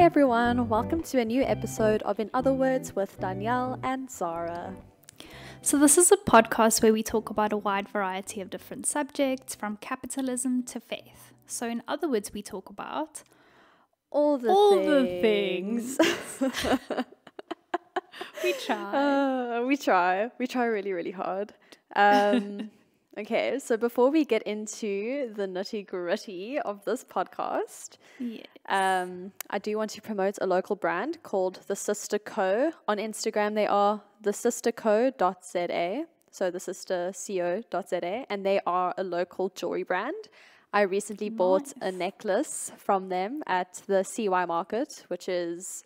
Hi everyone, welcome to a new episode of In Other Words with Danielle and Zara. So this is a podcast where we talk about a wide variety of different subjects, from capitalism to faith. So in other words, we talk about All the things. We try. We try really, really hard. Okay, so before we get into the nitty-gritty of this podcast, Yes. I do want to promote a local brand called The Sister Co. On Instagram, they are thesisterco.za, so thesisterco.za, and they are a local jewelry brand. I recently bought a necklace from them at the CY market, which is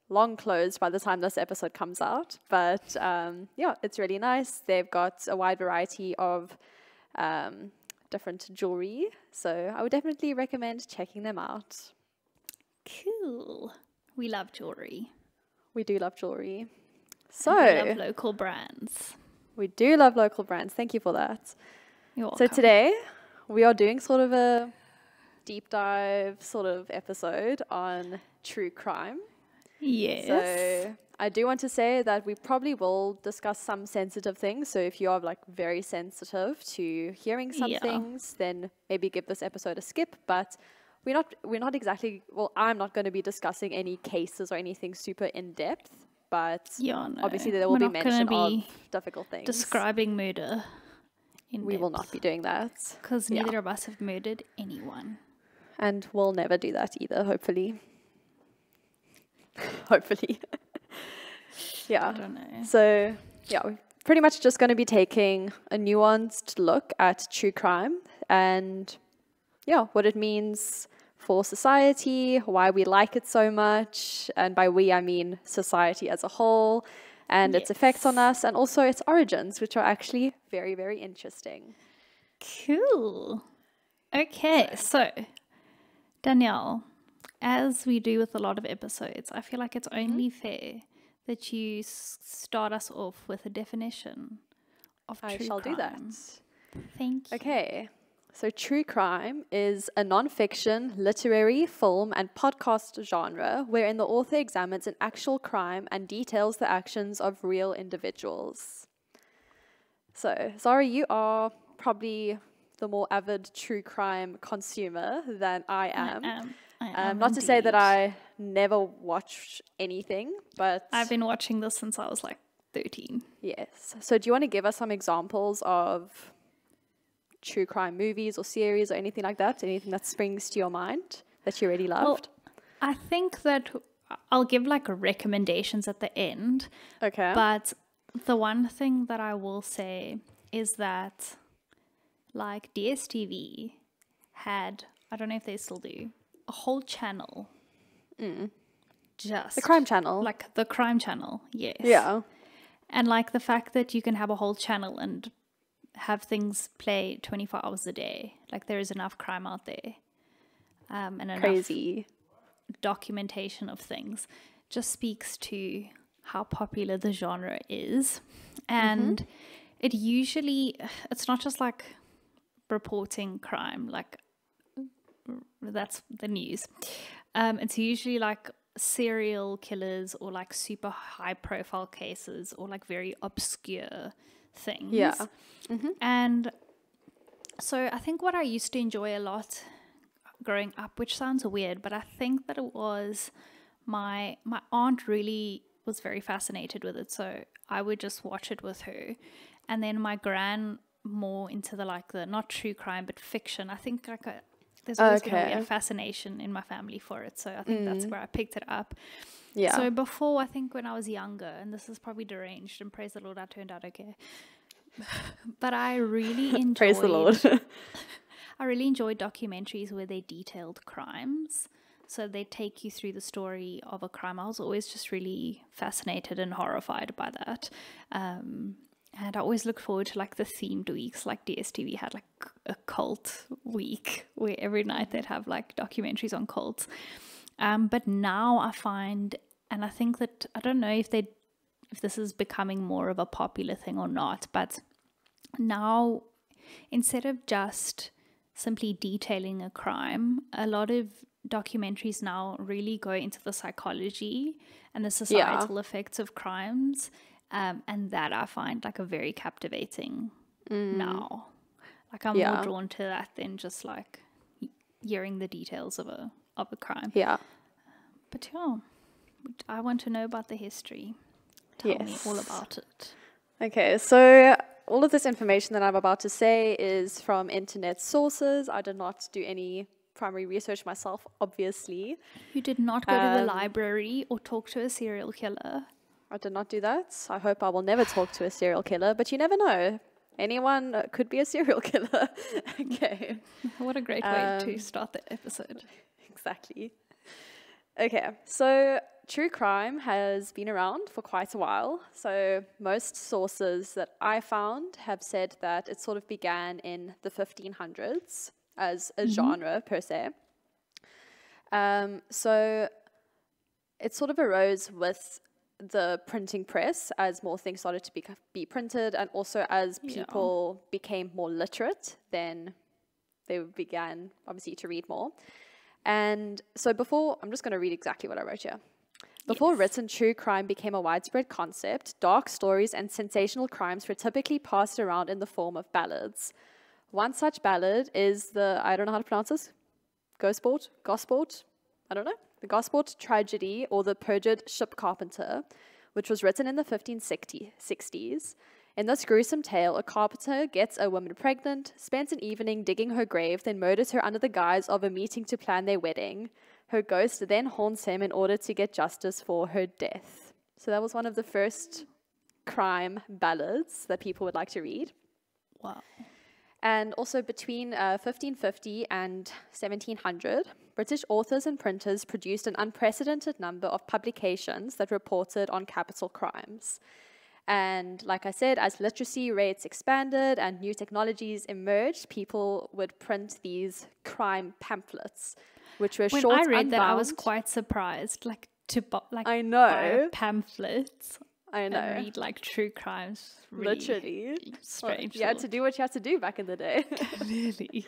long closed by the time this episode comes out. But yeah, it's really nice. They've got a wide variety of different jewelry, so I would definitely recommend checking them out. Cool. We love jewelry. We do love jewelry. And we love local brands. We do love local brands. Thank you for that. You're welcome. So today we are doing sort of a deep dive sort of episode on true crime. Yes. So I do want to say that we probably will discuss some sensitive things. So if you are like very sensitive to hearing some things, then maybe give this episode a skip. But we're not exactly, well, I'm not going to be discussing any cases or anything super in depth. But obviously there will be mention of difficult things. Describing murder in We depth, will not be doing that. because neither of us have murdered anyone. And we'll never do that either, hopefully. Hopefully. Yeah. I don't know. So, yeah, we're pretty much just going to be taking a nuanced look at true crime and, yeah, what it means for society, why we like it so much, and by we, I mean society as a whole, and its effects on us, and also its origins, which are actually very, very interesting. Cool. Okay, so Danielle, as we do with a lot of episodes, I feel like it's only fair that you start us off with a definition of true crime. I shall do that. Thank you. Okay. So true crime is a non-fiction, literary, film, and podcast genre wherein the author examines an actual crime and details the actions of real individuals. So, Zara, you are probably the more avid true crime consumer than I am. I am Not to say that indeed. I never watch anything, but I've been watching this since I was like 13. yes. So do you want to give us some examples of true crime movies or series or anything like that? Anything that springs to your mind that you really loved? Well, I think that I'll give like recommendations at the end. Okay. But the one thing that I will say is that like DSTV had, I don't know if they still do, a whole channel. Just The crime channel. like the crime channel, yes. Yeah. And like the fact that you can have a whole channel and have things play 24 hours a day. Like there is enough crime out there. And enough Crazy. documentation of things just speaks to how popular the genre is. And it usually, it's not just like reporting crime, like that's the news. It's usually like serial killers or like super high profile cases or like very obscure things. Yeah. And so I think what I used to enjoy a lot growing up, which sounds weird, but I think that it was my aunt really was very fascinated with it, so I would just watch it with her. And then my gran more into the like the not true crime but fiction. I think like there's always been a fascination in my family for it, so I think that's where I picked it up. Yeah. So before, I think when I was younger, and this is probably deranged, and praise the Lord, I turned out okay. But I really enjoyed. Praise the Lord. I really enjoyed documentaries where they detailed crimes. So they take you through the story of a crime. I was always just really fascinated and horrified by that. And I always look forward to like the themed weeks, like DSTV had like a cult week where every night they'd have like documentaries on cults. But now I find, and I think that, I don't know if this is becoming more of a popular thing or not, but now instead of just simply detailing a crime, a lot of documentaries now really go into the psychology and the societal effects of crimes, and that I find like a very captivating now. Like I'm more drawn to that than just like hearing the details of a crime. Yeah. But yeah, I want to know about the history. Tell me all about it. Okay, so all of this information that I'm about to say is from internet sources. I did not do any primary research myself, obviously. You did not go to the library or talk to a serial killer? I did not do that. I hope I will never talk to a serial killer, but you never know. Anyone could be a serial killer. Okay. What a great way to start the episode. Exactly. Okay, so true crime has been around for quite a while. So most sources that I found have said that it sort of began in the 1500s as a genre per se. So it sort of arose with the printing press as more things started to be printed, and also as people became more literate, then they began obviously to read more. And so before, I'm just going to read exactly what I wrote here. Before written true crime became a widespread concept, dark stories and sensational crimes were typically passed around in the form of ballads. One such ballad is the, I don't know how to pronounce this, Gosport, I don't know, the Gosport tragedy, or the perjured ship carpenter, which was written in the 1560s. In this gruesome tale, a carpenter gets a woman pregnant, spends an evening digging her grave, then murders her under the guise of a meeting to plan their wedding. Her ghost then haunts him in order to get justice for her death. So that was one of the first crime ballads that people would like to read. Wow. And also between 1550 and 1700, British authors and printers produced an unprecedented number of publications that reported on capital crimes. And like I said, as literacy rates expanded and new technologies emerged, people would print these crime pamphlets, which were short, When I read unbound. that, I was quite surprised, I know. buy pamphlets. I know. And read like true crimes. Really Literally. Strange. You had to do what you had to do back in the day. Really.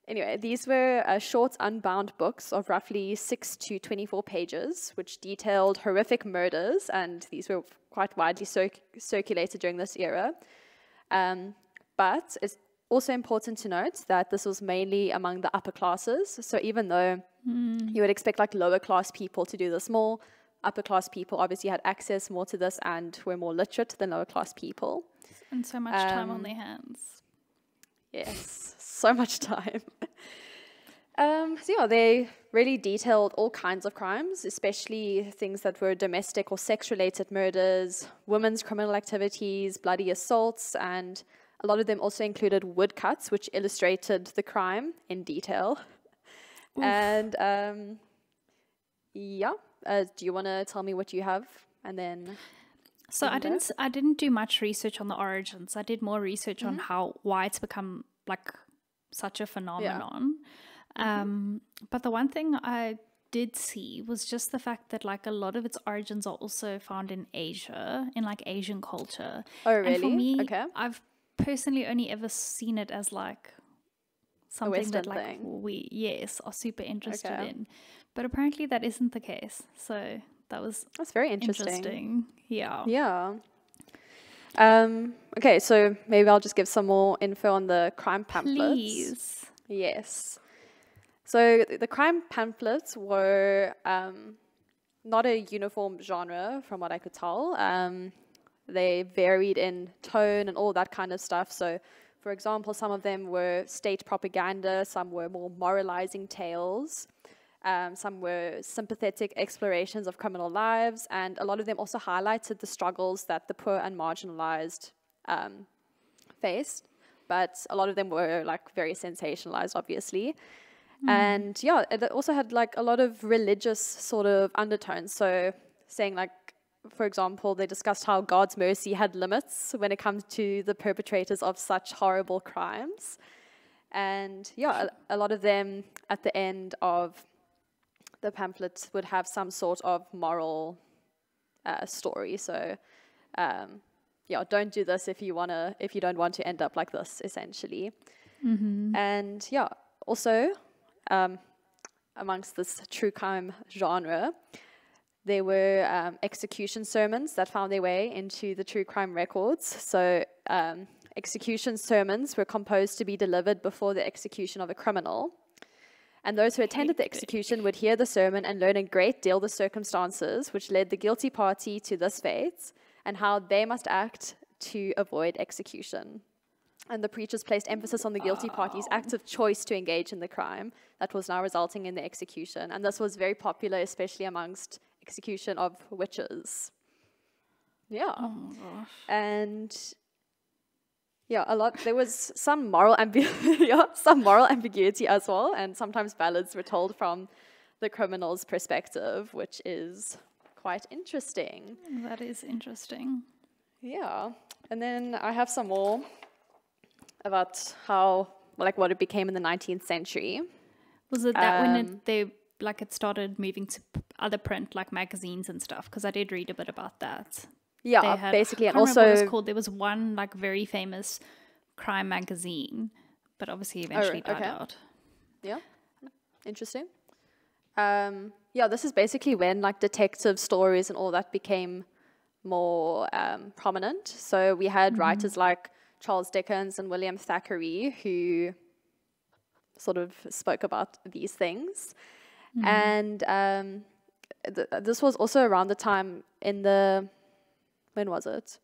Anyway, these were short, unbound books of roughly 6 to 24 pages, which detailed horrific murders, and these were quite widely circulated during this era. But it's also important to note that this was mainly among the upper classes. So even though you would expect like lower class people to do this more, upper class people obviously had access more to this and were more literate than lower class people. And so much time on their hands. Yes, so much time. So yeah, they really detailed all kinds of crimes, especially things that were domestic or sex-related murders, women's criminal activities, bloody assaults, and a lot of them also included woodcuts, which illustrated the crime in detail. Oof. And do you want to tell me what you have, and then? So I didn't do much research on the origins. I did more research on why it's become like such a phenomenon. But the one thing I did see was just the fact that like a lot of its origins are also found in Asia, in like Asian culture. Oh, really? And for me, okay. I've personally only ever seen it as like something that like we are super interested in. But apparently that isn't the case. So that's very interesting. Yeah. Okay, so maybe I'll just give some more info on the crime pamphlets. Please. Yes. So the crime pamphlets were not a uniform genre from what I could tell. They varied in tone and all that kind of stuff. So, for example, some of them were state propaganda, some were more moralizing tales. Some were sympathetic explorations of criminal lives, and a lot of them also highlighted the struggles that the poor and marginalized faced. But a lot of them were like very sensationalized, obviously. And yeah, it also had like a lot of religious sort of undertones. So saying like, for example, they discussed how God's mercy had limits when it comes to the perpetrators of such horrible crimes. And yeah, a lot of them at the end of the pamphlets would have some sort of moral story. So don't do this if you don't want to end up like this, essentially. And yeah, also amongst this true crime genre, there were execution sermons that found their way into the true crime records. So execution sermons were composed to be delivered before the execution of a criminal. And those who attended the execution would hear the sermon and learn a great deal the circumstances which led the guilty party to this fate and how they must act to avoid execution. And the preachers placed emphasis on the guilty party's active choice to engage in the crime that was now resulting in the execution. And this was very popular, especially amongst execution of witches. Yeah. Oh my gosh. And yeah, there was some moral ambiguity as well, and sometimes ballads were told from the criminal's perspective, which is quite interesting. That is interesting. Yeah. And then I have some more about how, like, what it became in the 19th century. Was it that when it started moving to other print, like magazines and stuff? Because I did read a bit about that. Yeah, basically. And also, what it was called. There was one like very famous crime magazine, but obviously eventually died out. Yeah, interesting. Yeah, this is basically when like detective stories and all that became more prominent. So we had writers like Charles Dickens and William Thackeray who sort of spoke about these things. And this was also around the time in the, when was it?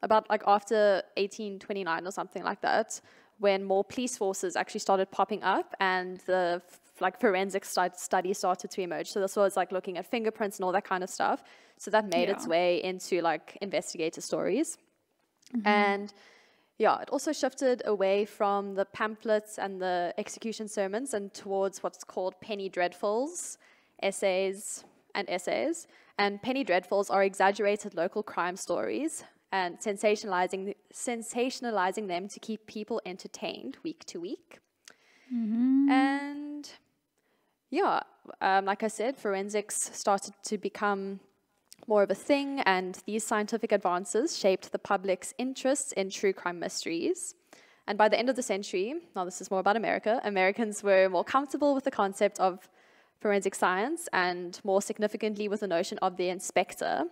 About like after 1829 or something like that, when more police forces actually started popping up and the like forensic studies started to emerge. So this was like looking at fingerprints and all that kind of stuff. So that made its way into like investigator stories. And yeah, it also shifted away from the pamphlets and the execution sermons and towards what's called penny dreadfuls, essays. And penny dreadfuls are exaggerated local crime stories and sensationalizing them to keep people entertained week to week. And yeah, like I said, forensics started to become more of a thing, and these scientific advances shaped the public's interests in true crime mysteries. And by the end of the century, now this is more about America, Americans were more comfortable with the concept of forensic science and more significantly with the notion of the inspector.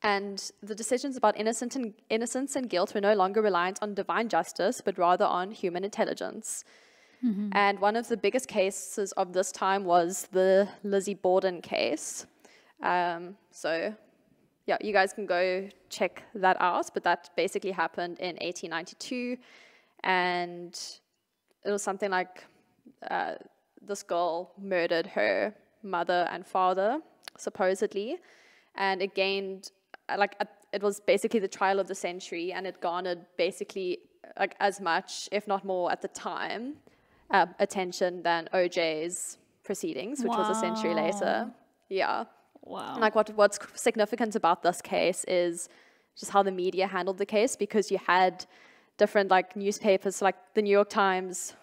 And the decisions about innocence and guilt were no longer reliant on divine justice, but rather on human intelligence. And one of the biggest cases of this time was the Lizzie Borden case. So yeah, you guys can go check that out, but that basically happened in 1892, and it was something like this girl murdered her mother and father, supposedly, and it gained, it was basically the trial of the century, and it garnered basically like as much, if not more at the time, attention than OJ's proceedings, which was a century later. Yeah. Wow. And like what's significant about this case is just how the media handled the case, because you had different like newspapers, like the New York Times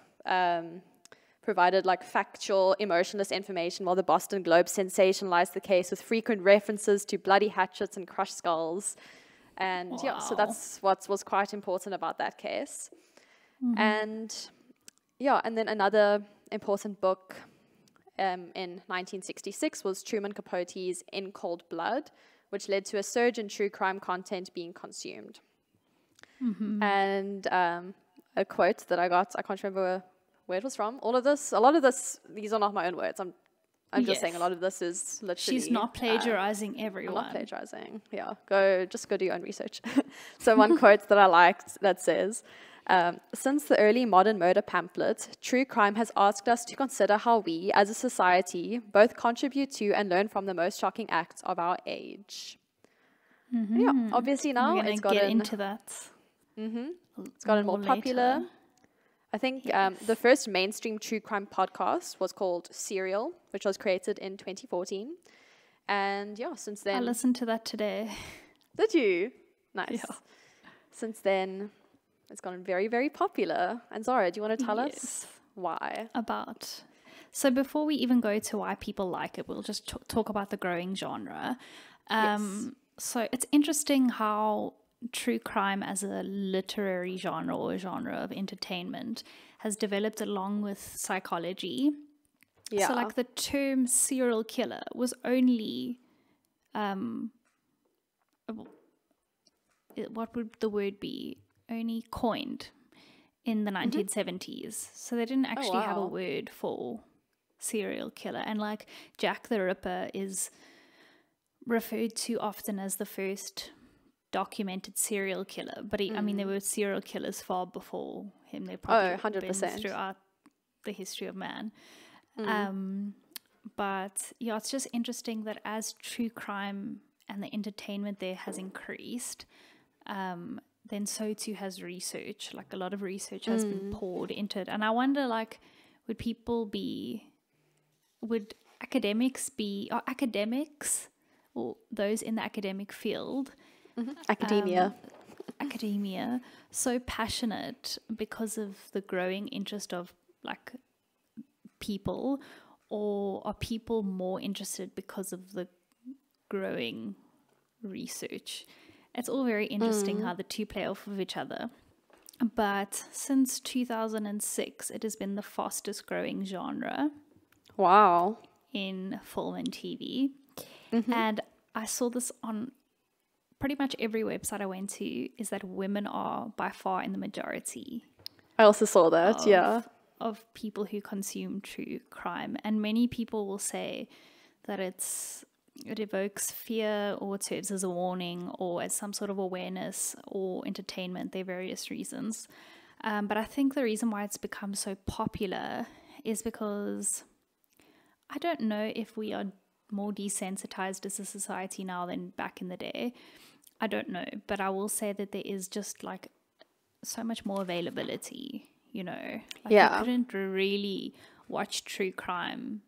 provided like factual, emotionless information, while the Boston Globe sensationalized the case with frequent references to bloody hatchets and crushed skulls. And yeah, so that's what was quite important about that case. And yeah, and then another important book in 1966 was Truman Capote's In Cold Blood, which led to a surge in true crime content being consumed. And a quote that I got, I can't remember where it was from. A lot of this, these are not my own words. I'm just saying a lot of this is literally... She's not plagiarizing everyone. I'm not plagiarizing, yeah. Just go do your own research. So one quote that I liked that says, since the early modern murder pamphlet, true crime has asked us to consider how we, as a society, both contribute to and learn from the most shocking acts of our age. Yeah, obviously now it's gotten... get into that. It's gotten more popular. I think the first mainstream true crime podcast was called Serial, which was created in 2014. And yeah, since then... I listened to that today. Did you? Nice. Yeah. Since then, it's gotten very, very popular. And Zara, do you want to tell us why? So before we even go to why people like it, we'll just talk about the growing genre. So it's interesting how true crime as a literary genre or a genre of entertainment has developed along with psychology. Yeah. So like the term serial killer was only, what would the word be? Only coined in the 1970s. So they didn't actually have a wow. word for serial killer. And like Jack the Ripper is referred to often as the first documented serial killer. But I mean, there were serial killers far before him. They probably 100%. been throughout the history of man. But yeah, it's just interesting that as true crime and the entertainment there has increased, then so too has research. Like a lot of research has been poured into it. And I wonder, like, would academics or those in the academic field, Academia. academia, so passionate because of the growing interest of like people, or are people more interested because of the growing research? It's all very interesting how the two play off of each other. But since 2006, it has been the fastest growing genre Wow. in film and TV. And I saw this on pretty much every website I went to, is that women are by far in the majority I also saw that, of people who consume true crime. And many people will say that it evokes fear, or it serves as a warning, or as some sort of awareness or entertainment. There are various reasons. But I think the reason why it's become so popular is because I don't know if we are more desensitized as a society now than back in the day. I don't know. But I will say that there is just like so much more availability, you know. Like you couldn't really watch true crime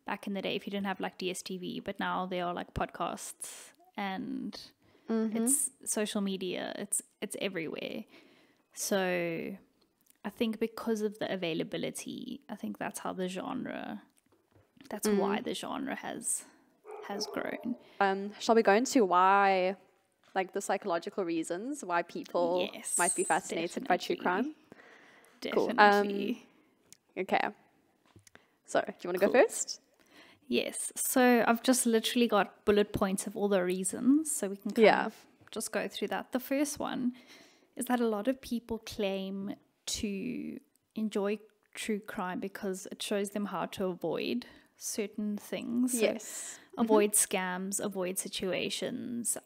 back in the day if you didn't have like DSTV, but now there are like podcasts and it's social media, it's everywhere. So I think because of the availability, I think that's why the genre has grown. Shall we go into why, like the psychological reasons why people might be fascinated by true crime? Definitely. Cool. Okay. So, do you want to go first? Yes. So I've just literally got bullet points of all the reasons, so we can kind of just go through that. The first one is that a lot of people claim to enjoy true crime because it shows them how to avoid certain things. Yes. So avoid scams, avoid situations,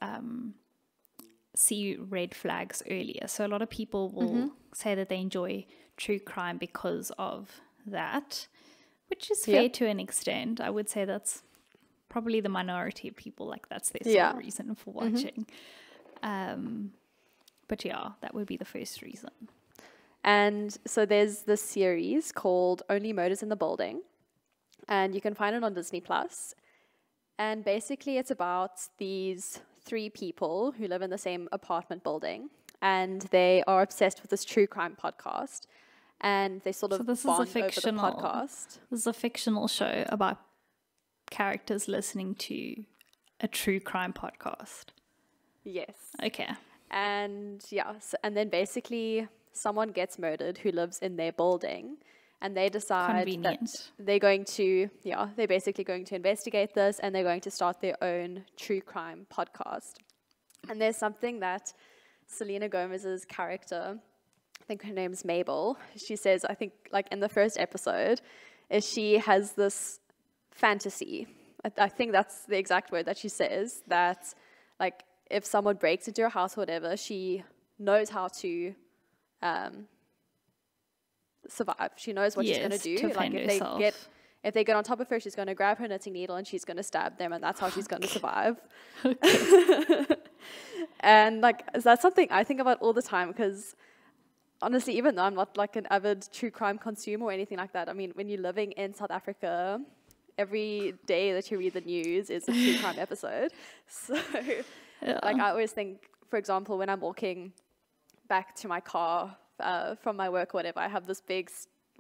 see red flags earlier. So a lot of people will say that they enjoy true crime because of that, which is fair to an extent. I would say that's probably the minority of people. Like that's their sole reason for watching. But yeah, that would be the first reason. And so there's this series called Only Murders in the Building, and you can find it on Disney Plus. And basically it's about these 3 people who live in the same apartment building, and they are obsessed with this true crime podcast. And they sort of bond over the podcast. This is a fictional show about characters listening to a true crime podcast. Yes. Okay. And and then basically someone gets murdered who lives in their building, and they decide that they're going to, they're basically going to investigate this, and they're going to start their own true crime podcast. And there's something that Selena Gomez's character, I think her name's Mabel, she says, I think like in the first episode, is she has this fantasy. I think that's the exact word that she says, that like if someone breaks into your house or whatever, she knows how to survive. She knows what she's going to do. Like if they get on top of her, she's going to grab her knitting needle and she's going to stab them, and that's how she's going to survive. And like that's something I think about all the time, because honestly, even though I'm not like an avid true crime consumer or anything like that, I mean, when you're living in South Africa, every day that you read the news is a true crime episode. So like I always think, for example, when I'm walking back to my car from my work or whatever, I have this big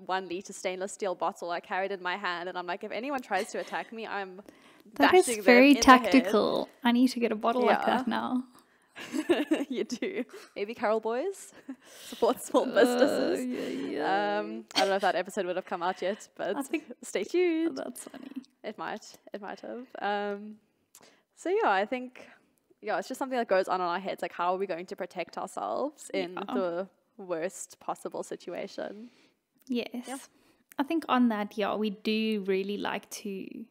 1 liter stainless steel bottle I carried in my hand, and I'm like, if anyone tries to attack me, I'm that bashing is very them in tactical. I need to get a bottle like that now. You do. Maybe Carol Boys support small businesses. Yeah. I don't know if that episode would have come out yet, but I think stay tuned. that's funny. It might have. So yeah, I think it's just something that goes on in our heads. Like, how are we going to protect ourselves in the worst possible situation? Yes. Yeah. I think on that, we do really like to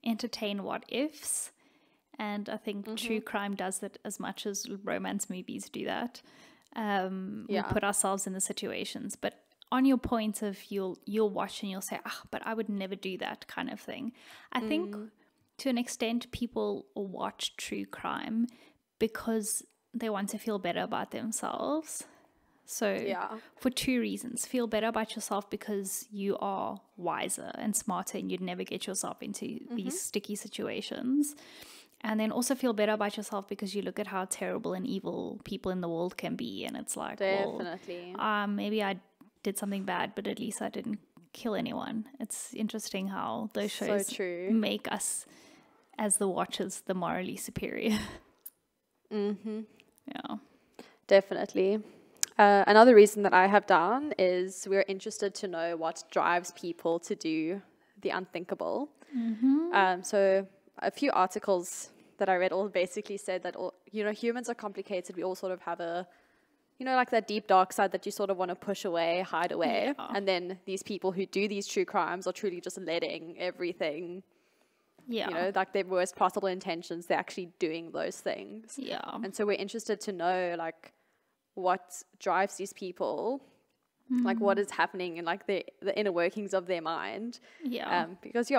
entertain what ifs. And I think true crime does that as much as romance movies do that. We put ourselves in the situations. But on your point of you'll watch and you'll say, but I would never do that kind of thing. I think to an extent people watch true crime because they want to feel better about themselves. So for two reasons: feel better about yourself because you are wiser and smarter and you'd never get yourself into these sticky situations. And then also feel better about yourself because you look at how terrible and evil people in the world can be. And it's like, definitely. well, maybe I did something bad, but at least I didn't kill anyone. It's interesting how those shows make us, as the watchers, the morally superior. Yeah. Definitely. Another reason that I have down is we're interested to know what drives people to do the unthinkable. So a few articles that I read all basically said that, humans are complicated. We all sort of have a, like that deep dark side that you sort of want to push away, hide away. Yeah. And then these people who do these true crimes are truly just letting everything, like their worst possible intentions, they're actually doing those things. Yeah. And so we're interested to know, like, what drives these people, like what is happening in like the inner workings of their mind. Because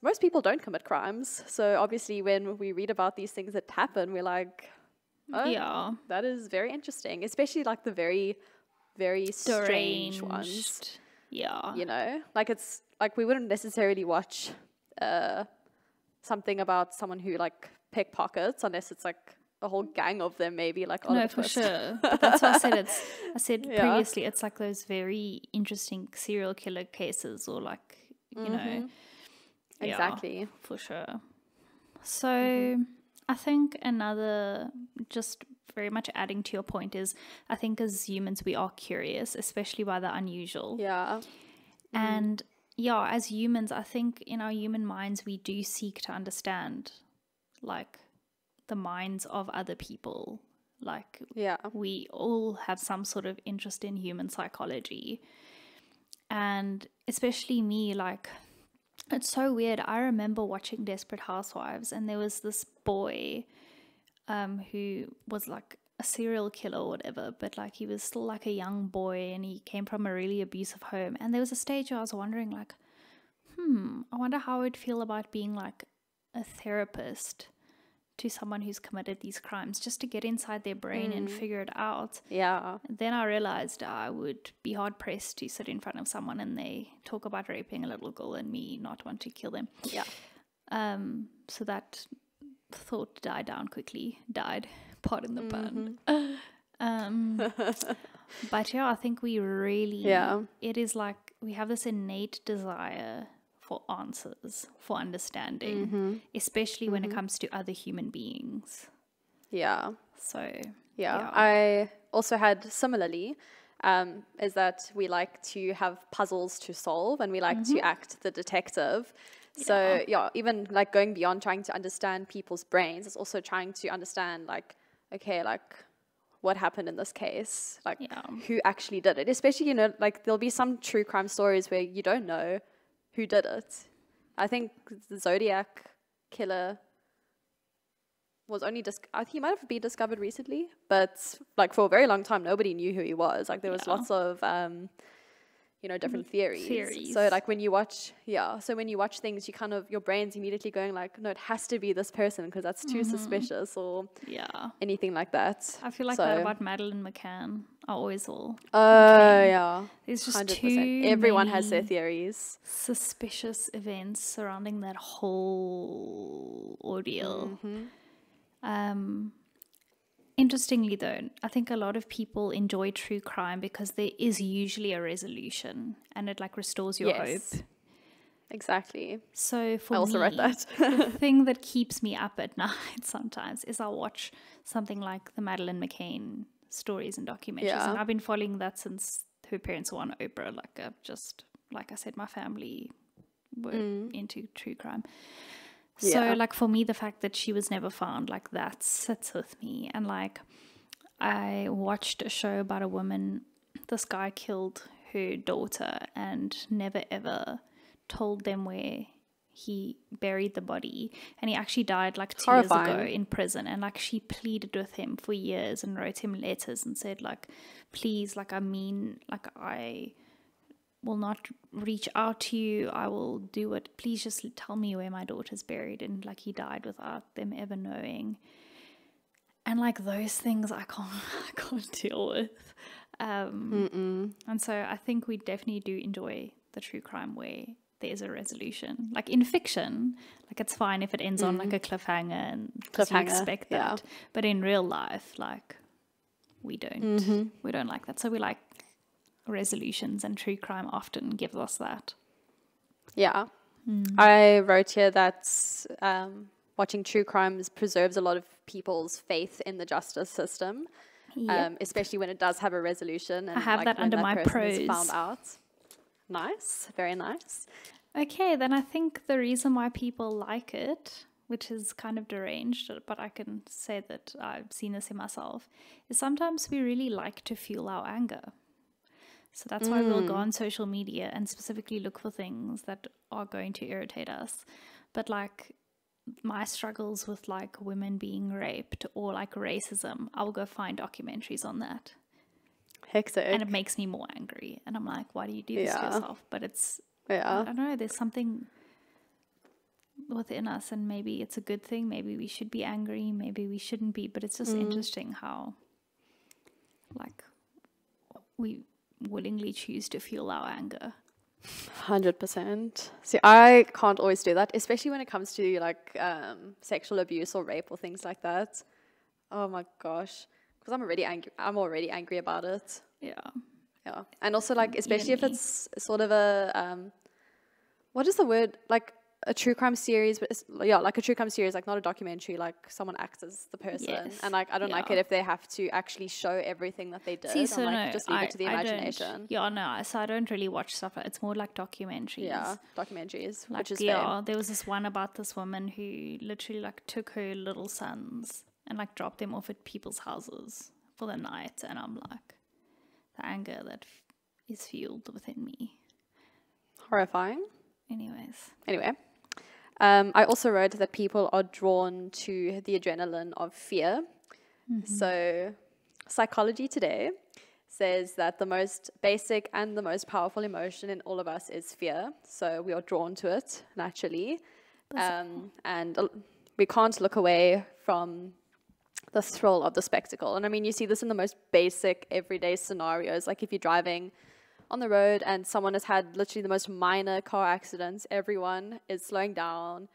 most people don't commit crimes, so obviously when we read about these things that happen, we're like, that is very interesting, especially like the very, very strange ones. Like it's like we wouldn't necessarily watch something about someone who like pickpockets unless it's like a whole gang of them, maybe like no, for sure. But that's what I said previously. It's like those very interesting serial killer cases, or like exactly, for sure. So I think another, just very much adding to your point, is I think as humans we are curious, especially by the unusual. And as humans, I think in our human minds we do seek to understand, like, the minds of other people. Like, we all have some sort of interest in human psychology. And especially me, like, it's so weird. I remember watching Desperate Housewives, and there was this boy who was like a serial killer or whatever, but like he was still like a young boy and he came from a really abusive home. And there was a stage where I was wondering, like, I wonder how I would feel about being like a therapist to someone who's committed these crimes, just to get inside their brain and figure it out. Then I realized I would be hard pressed to sit in front of someone and they talk about raping a little girl and me not want to kill them. So that thought died down quickly. Pardon the pun. But I think we really, it is like we have this innate desire for answers, for understanding, especially when it comes to other human beings. So I also had similarly is that we like to have puzzles to solve and we like to act the detective. So even like going beyond trying to understand people's brains, it's also trying to understand, like, okay, like what happened in this case, like who actually did it. Especially, like there'll be some true crime stories where you don't know who did it. I think the Zodiac killer was only I think he might have been discovered recently, but like for a very long time nobody knew who he was. Like there was lots of different theories. So like when you watch things, you kind of, your brain's immediately going like, no, it has to be this person because that's too suspicious, or anything like that. I feel like that about Madeleine McCann. I always will. There's just 100%. too Everyone many has their theories. Suspicious events surrounding that whole ordeal. Interestingly, though, I think a lot of people enjoy true crime because there is usually a resolution and it like restores your hope. Exactly. So for I also me, wrote that. the thing that keeps me up at night sometimes is I'll watch something like the Madeleine McCain stories and documentaries. And I've been following that since her parents were on Oprah. Like I said, my family were into true crime. So like for me, the fact that she was never found, like that sits with me. And like I watched a show about a woman, this guy killed her daughter and never ever told them where he buried the body, and he actually died like 2 years ago in prison. And like she pleaded with him for years and wrote him letters and said like, please, like I will not reach out to you, I will do it, please just tell me where my daughter's buried. And like he died without them ever knowing. And like those things I can't deal with. And so I think we definitely do enjoy the true crime where there's a resolution. Like in fiction, like it's fine if it ends on like a cliffhanger and you expect that. But in real life, like we don't like that. So we like resolutions, and true crime often gives us that. Yeah. I wrote here that watching true crimes preserves a lot of people's faith in the justice system, especially when it does have a resolution. And I have like that under my pros. Found out. Nice, very nice. Okay, then I think the reason why people like it, which is kind of deranged, but I can say that I've seen this in myself, is sometimes we really like to fuel our anger. So that's why we'll go on social media and specifically look for things that are going to irritate us. But like my struggles with like women being raped or like racism, I will go find documentaries on that. Hectic. And it makes me more angry. And I'm like, why do you do this to yourself? But it's, I don't know, there's something within us, and maybe it's a good thing. Maybe we should be angry. Maybe we shouldn't be. But it's just interesting how like we willingly choose to fuel our anger. 100%. See, I can't always do that, especially when it comes to like sexual abuse or rape or things like that. Oh my gosh, because I'm already angry about it. Yeah. And also like, especially if it's sort of a what is the word, like a true crime series, but like a true crime series, like not a documentary, like someone acts as the person. And like I don't like it if they have to actually show everything that they did. See, so like, just leave it to the imagination. So I don't really watch stuff. It's more like documentaries. Yeah, documentaries, like, which is there was this one about this woman who literally like took her little sons and like dropped them off at people's houses for the night. And I'm like, the anger that is fueled within me. Horrifying. Anyway. I also wrote that people are drawn to the adrenaline of fear. So Psychology Today says that the most basic and the most powerful emotion in all of us is fear. So we are drawn to it naturally. And we can't look away from the thrill of the spectacle. And I mean, you see this in the most basic everyday scenarios. Like if you're driving on the road and someone has had literally the most minor car accidents, everyone is slowing down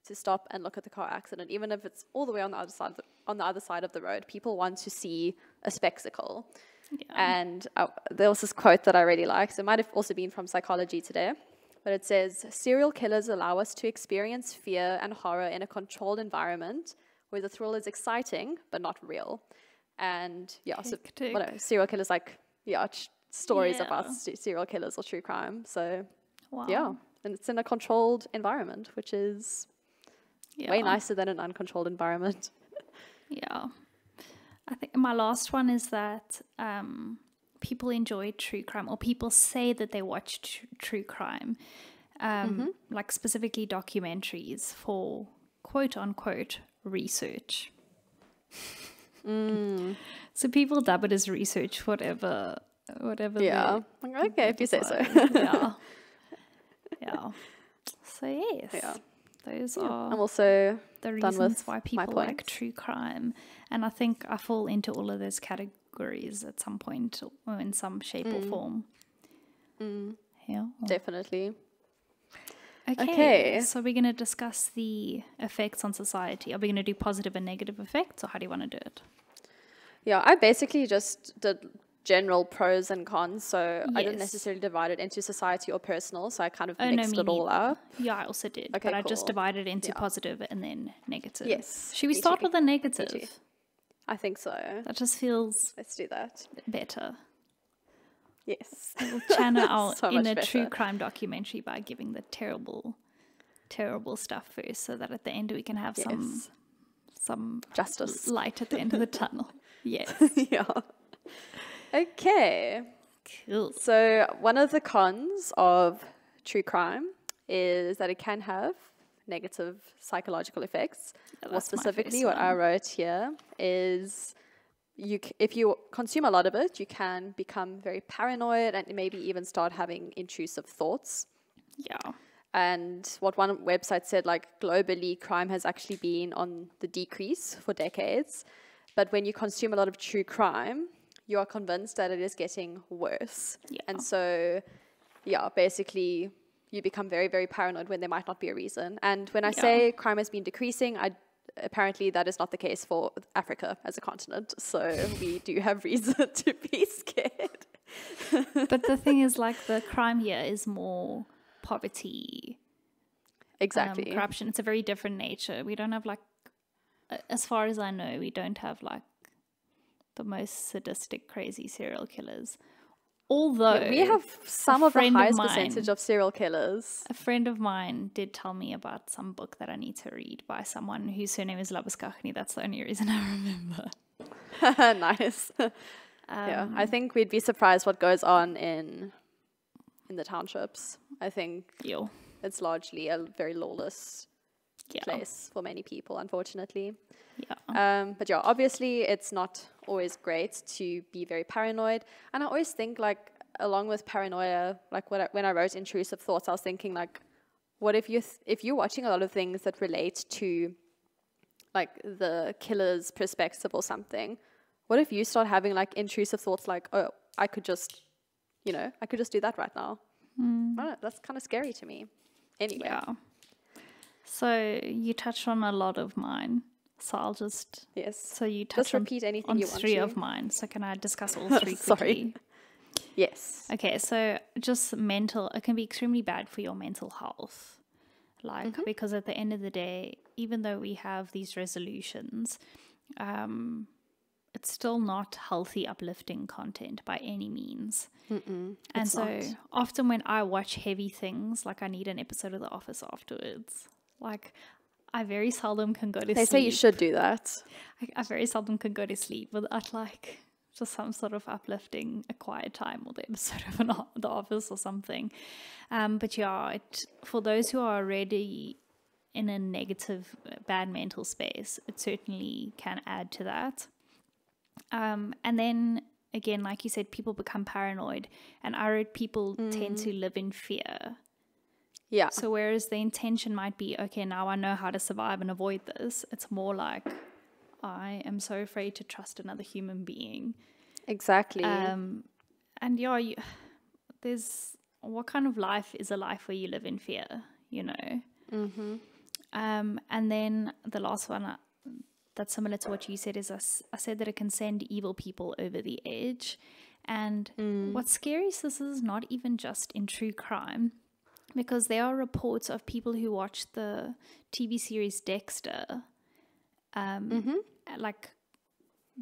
to stop and look at the car accident, even if it's all the way on the other side of the road. People want to see a spectacle. And there was this quote that I really liked. It might have also been from Psychology Today, but it says, serial killers allow us to experience fear and horror in a controlled environment where the thrill is exciting but not real. And serial killers, like stories about serial killers or true crime. So and it's in a controlled environment, which is way nicer than an uncontrolled environment. I think my last one is that people enjoy true crime, or people say that they watch true crime, like specifically documentaries for quote unquote research. So people dub it as research, whatever. Okay, if you say so. So yes, those are. I'm also the reasons why people like true crime, and I think I fall into all of those categories at some point or in some shape or form. Definitely. Okay, so we're going to discuss the effects on society. Are we going to do positive and negative effects, or how do you want to do it? I basically just did general pros and cons. So I didn't Yes. necessarily divide it into society or personal. So I kind of Oh, no, mixed me it all neither. up. Yeah, I also did. Okay, but I just cool. divided it into Yeah. positive and then negative. Yes, Should we me start too. with the Me too. negative? I think so. That just feels Let's do that. better. Yes. We'll channel our So much inner better. true crime documentary by giving the terrible, terrible stuff first, so that at the end we can have Yes. some Justice. light at the end of the tunnel. Yes. Yeah. Okay. Cool. So one of the cons of true crime is that it can have negative psychological effects. Yeah, More that's my specifically, first what I one. wrote here is if you consume a lot of it, you can become very paranoid and maybe even start having intrusive thoughts. Yeah. And what one website said, like globally, crime has actually been on the decrease for decades. But when you consume a lot of true crime, you are convinced that it is getting worse. Yeah. And so, yeah, basically, you become very, very paranoid when there might not be a reason. And when I say crime has been decreasing, apparently that is not the case for Africa as a continent. So we do have reason to be scared. But the thing is, like, the crime here is more poverty, Exactly. corruption. It's a very different nature. We don't have, like, as far as I know, we don't have, like, the most sadistic, crazy serial killers. Although We have some of the friend of highest mine- percentage of serial killers. a friend of mine did tell me about some book that I need to read by someone whose surname is Labuskachny. That's the only reason I remember. Nice. Yeah, I think we'd be surprised what goes on in the townships. I think Yo. it's largely a very lawless Yeah. place for many people, unfortunately. Yeah. But yeah, obviously it's not always great to be very paranoid. And I always think, like, along with paranoia, like when I wrote intrusive thoughts, I was thinking, like, what if if you're watching a lot of things that relate to, like, the killer's perspective or something, what if you start having, like, intrusive thoughts like, oh, I could just do that right now. I don't know, that's kind of scary to me. Anyway. Yeah. So you touched on a lot of mine. So I'll just Yes. so you Just touched on, repeat anything on you want three to. of mine. So can I discuss all three quickly? Sorry. Yes. Okay, so just mental, it can be extremely bad for your mental health. Like, because at the end of the day, even though we have these resolutions, it's still not healthy, uplifting content by any means. And so often when I watch heavy things, like I need an episode of The Office afterwards. Like, I very seldom can go to sleep. They say you should do that. I very seldom can go to sleep without, like, just some sort of uplifting, a quiet time or the episode of The Office or something. But yeah, for those who are already in a negative, bad mental space, it certainly can add to that. And then, again, like you said, people become paranoid. And I read people tend to live in fear. Yeah. So whereas the intention might be, okay, now I know how to survive and avoid this, it's more like, I am so afraid to trust another human being. Exactly. And yeah, there's, what kind of life is a life where you live in fear, you know? And then the last one that's similar to what you said is I said that it can send evil people over the edge. And what's scary is this is not even just in true crime, because there are reports of people who watched the TV series Dexter, like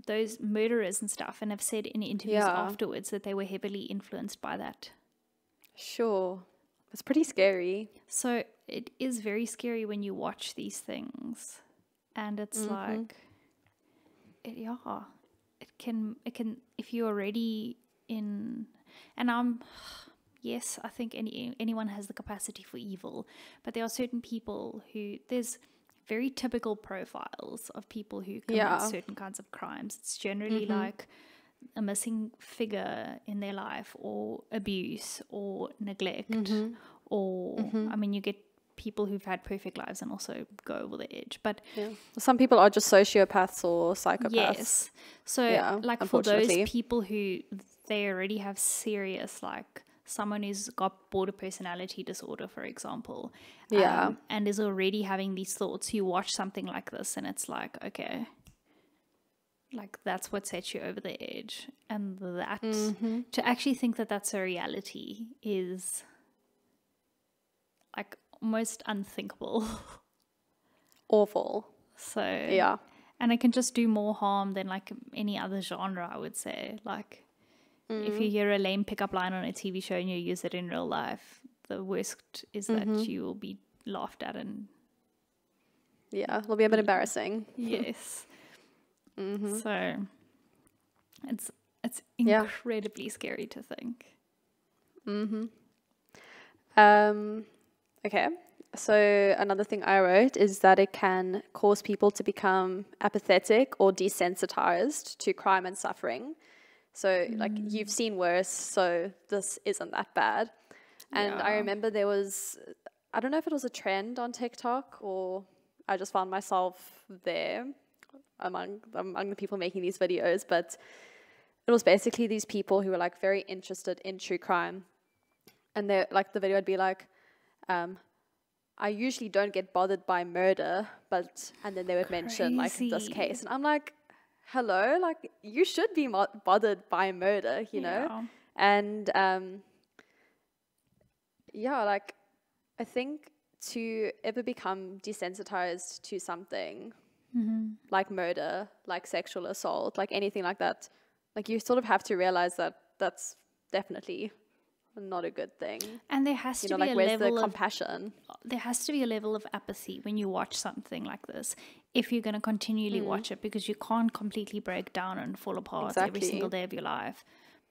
those murderers and stuff, and have said in interviews afterwards that they were heavily influenced by that. Sure. It's pretty scary. So it is very scary when you watch these things, and it's like, it can, if you're already in, and yes, I think anyone has the capacity for evil, but there are certain people who, there's very typical profiles of people who commit certain kinds of crimes. It's generally like a missing figure in their life, or abuse, or neglect, or, I mean, you get people who've had perfect lives and also go over the edge. But some people are just sociopaths or psychopaths. yes. So like for those unfortunately. people who they already have serious, like someone who's got border personality disorder, for example, and is already having these thoughts, you watch something like this and it's like, okay, like that's what sets you over the edge. And that to actually think that that's a reality is like almost unthinkable. Awful. So Yeah. and it can just do more harm than like any other genre, I would say. Like if you hear a lame pickup line on a TV show and you use it in real life, the worst is that you will be laughed at and Yeah, it'll be a bit embarrassing. yes. So it's incredibly scary to think. Okay. So another thing I wrote is that it can cause people to become apathetic or desensitized to crime and suffering. So like you've seen worse, so this isn't that bad. And I remember there was, I don't know if it was a trend on TikTok or I just found myself there among the people making these videos, but it was basically these people who were like very interested in true crime. And they're like, the video would be like, I usually don't get bothered by murder, but, and then they would mention like this case. And I'm like, hello, like you should be bothered by murder, you know? And like I think to ever become desensitized to something like murder, like sexual assault, like anything like that, like you sort of have to realize that that's definitely not a good thing. And there has to be like a where's level the of compassion? There has to be a level of apathy when you watch something like this, if you're going to continually watch it, because you can't completely break down and fall apart every single day of your life,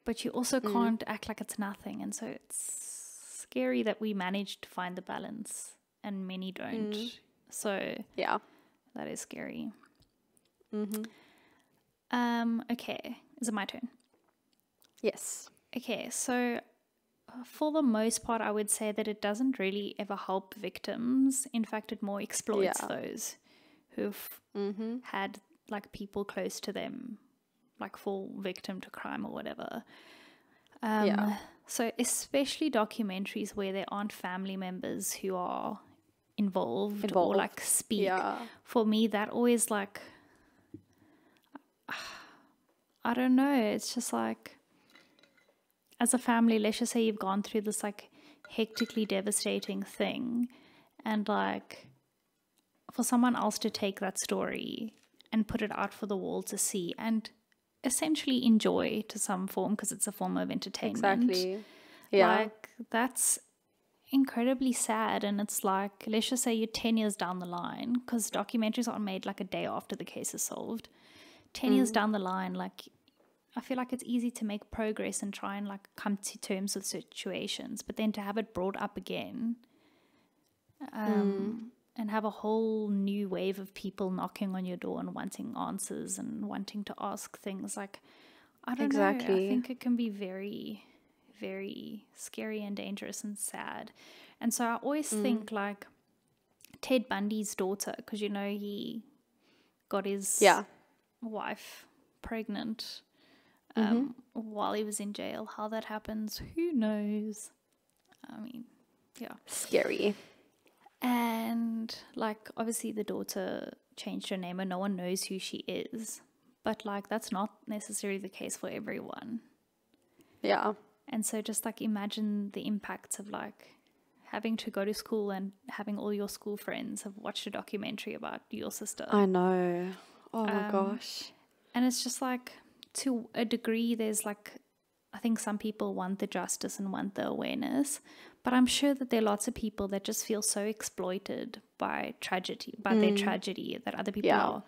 but you also can't act like it's nothing. And so it's scary that we manage to find the balance and many don't. So Yeah. that is scary. Okay, is it my turn? Yes. Okay, so for the most part, I would say that it doesn't really ever help victims. In fact, it more exploits those who've had like people close to them, like fall victim to crime or whatever. So especially documentaries where there aren't family members who are involved. Or like speak. Yeah. For me, that always like, I don't know. It's just like, as a family, let's just say you've gone through this like hectically devastating thing, and like for someone else to take that story and put it out for the world to see and essentially enjoy to some form, because it's a form of entertainment. Exactly. Yeah. Like that's incredibly sad. And it's like, let's just say you're 10 years down the line, because documentaries aren't made like a day after the case is solved. 10 years down the line, like I feel like it's easy to make progress and try and like come to terms with situations, but then to have it brought up again and have a whole new wave of people knocking on your door and wanting answers and wanting to ask things, like I don't know, I think it can be very, very scary and dangerous and sad. And so I always think like Ted Bundy's daughter, because you know he got his wife pregnant while he was in jail. How that happens, who knows? I mean, yeah. Scary. And like obviously the daughter changed her name and no one knows who she is. But like that's not necessarily the case for everyone. Yeah. And so just like imagine the impacts of like having to go to school and having all your school friends have watched a documentary about your sister. I know. Oh my gosh. And it's just like, to a degree, there's like, I think some people want the justice and want the awareness, but I'm sure that there are lots of people that just feel so exploited by tragedy, by their tragedy, that other people are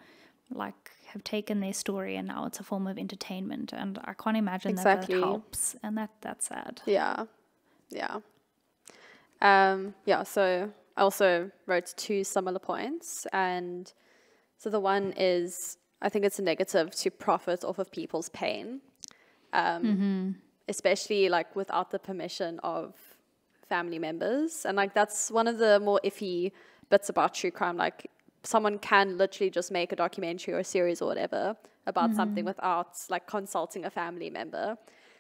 like, have taken their story and now it's a form of entertainment. And I can't imagine that helps. And that's sad. Yeah. Yeah. So I also wrote 2 similar points. And so the one is, I think it's a negative to profit off of people's pain, especially like without the permission of family members. And like that's one of the more iffy bits about true crime. Like someone can literally just make a documentary or a series or whatever about something without like consulting a family member.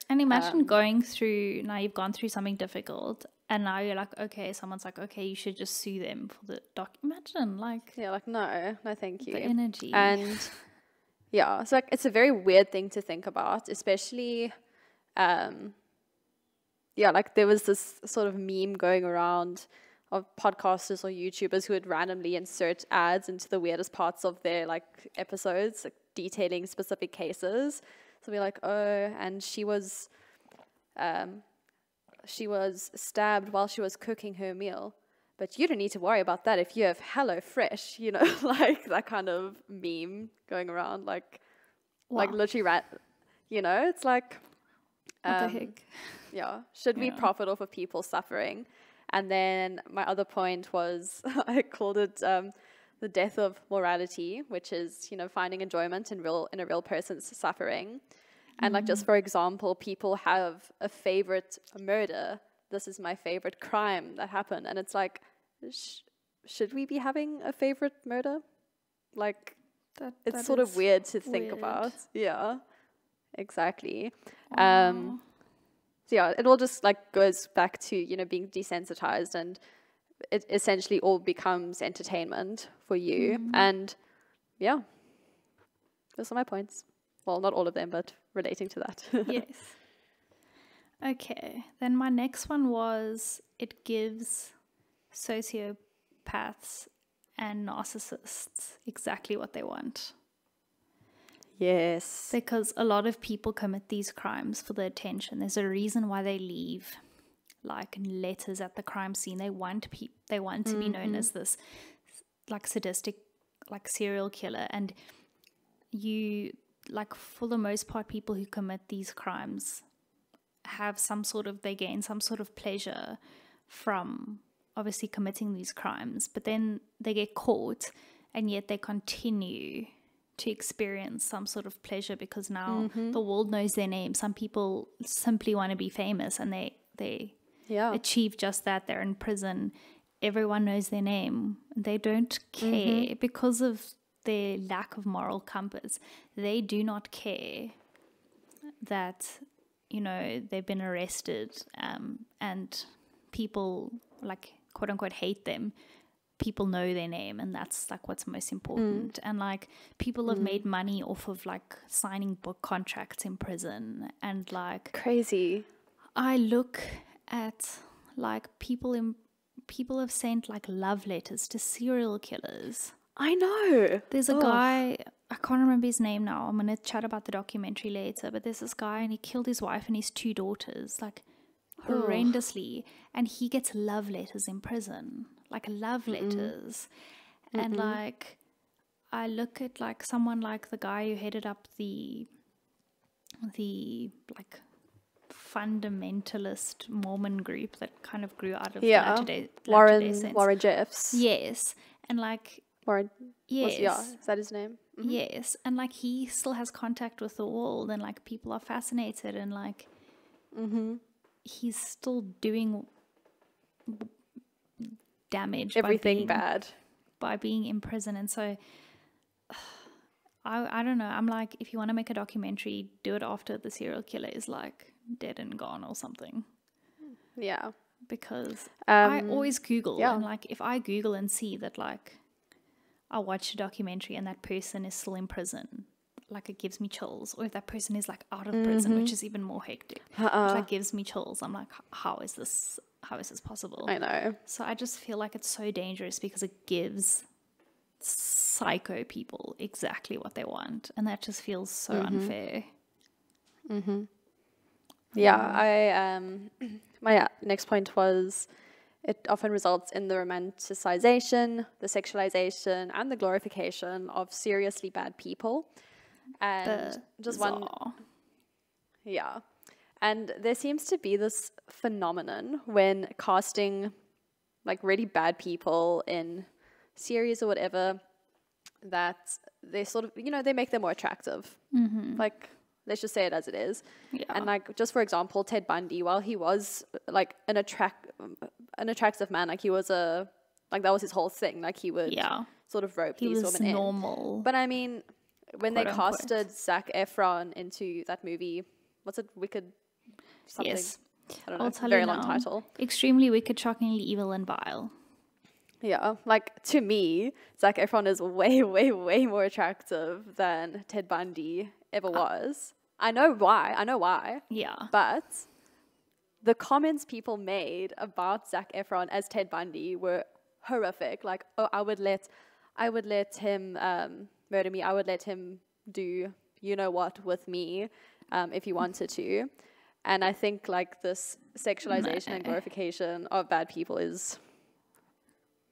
And imagine going through, now you've gone through something difficult and now you're like, okay, someone's like, okay, you should just sue them for the doc. Imagine like... Yeah, like, no, thank you. The energy. And Yeah, so like, it's a very weird thing to think about, especially, yeah, like there was this sort of meme going around of podcasters or YouTubers who would randomly insert ads into the weirdest parts of their like episodes, like, detailing specific cases. So we're like, oh, and she was stabbed while she was cooking her meal. But you don't need to worry about that if you have HelloFresh, you know, like that kind of meme going around, like literally, you know, it's like, What the heck? yeah, should we profit off of people suffering? And then my other point was, I called it the death of morality, which is, you know, finding enjoyment in a real person's suffering. And like, just for example, people have a favorite murder. This is my favorite crime that happened. And it's like, should we be having a favorite murder? Like, it's sort of weird to think about. Yeah, exactly. Wow. So yeah, it all just like goes back to, you know, being desensitized, and it essentially all becomes entertainment for you. And yeah, those are my points. Well, not all of them, but relating to that. Yes. Okay, then my next one was it gives sociopaths and narcissists exactly what they want. Yes. Because a lot of people commit these crimes for the attention. There's a reason why they leave, like letters at the crime scene. They want to be known as this, like, sadistic, like, serial killer. And you, like, for the most part, people who commit these crimes they gain some sort of pleasure from obviously committing these crimes, but then they get caught, and yet they continue to experience some sort of pleasure because now the world knows their name. Some people simply want to be famous, and they achieve just that. They're in prison. Everyone knows their name. They don't care because of their lack of moral compass. They do not care that, you know, they've been arrested, and people, like, quote unquote, hate them. People know their name, and that's like what's most important. And like, people have made money off of like signing book contracts in prison, and like, crazy. I look at like people have sent like love letters to serial killers. I know. There's a guy, I can't remember his name now. I'm going to chat about the documentary later, but there's this guy, and he killed his wife and his 2 daughters, like, horrendously. And he gets love letters in prison, like love letters. And like, I look at like someone like the guy who headed up the like fundamentalist Mormon group that kind of grew out of Warren Jeffs. Yes. And like, yes. Is that his name? Yes. And like, he still has contact with the world, and like, people are fascinated, and like, he's still doing damage, everything bad by being in prison. And so I don't know, I'm like, if you want to make a documentary, do it after the serial killer is like dead and gone or something. Yeah, because I always Google, yeah. And like, if I Google and see that like I watched a documentary and that person is still in prison, like, it gives me chills. Or if that person is like out of prison, which is even more hectic, it like gives me chills. I'm like, how is this possible? I know. So I just feel like it's so dangerous because it gives psycho people exactly what they want, and that just feels so unfair. Yeah, my next point was, it often results in the romanticization, the sexualization, and the glorification of seriously bad people. And and there seems to be this phenomenon when casting like really bad people in series or whatever, that they sort of, you know, they make them more attractive. Like, let's just say it as it is. Yeah. And like, just for example, Ted Bundy, while he was like an attractive man, like he was that was his whole thing. Like, he would sort of rope these women in. Normal. But I mean, when they casted Zac Efron into that movie, what's it, Wicked something? Yes. I don't know. It's a very long title. Extremely Wicked, Shockingly Evil, and Vile. Yeah, like to me, Zac Efron is way, way, way more attractive than Ted Bundy ever was. I know why. Yeah. But the comments people made about Zac Efron as Ted Bundy were horrific. Like, oh, I would let him murder me. I would let him do you know what with me if he wanted to. And I think like this sexualization and glorification of bad people is,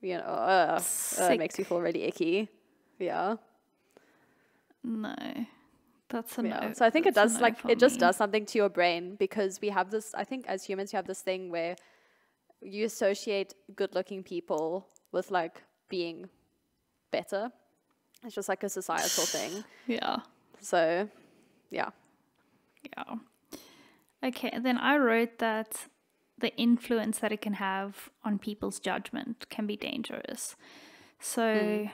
you know, it makes me feel really icky. Yeah. No. That's a no. So I think it That's does, a no like, for it just me. does something to your brain, because we have this, I think as humans, you have this thing where you associate good-looking people with, like, being better. It's just, like, a societal thing. Yeah. So, yeah. Yeah. Okay, and then I wrote that the influence that it can have on people's judgment can be dangerous. So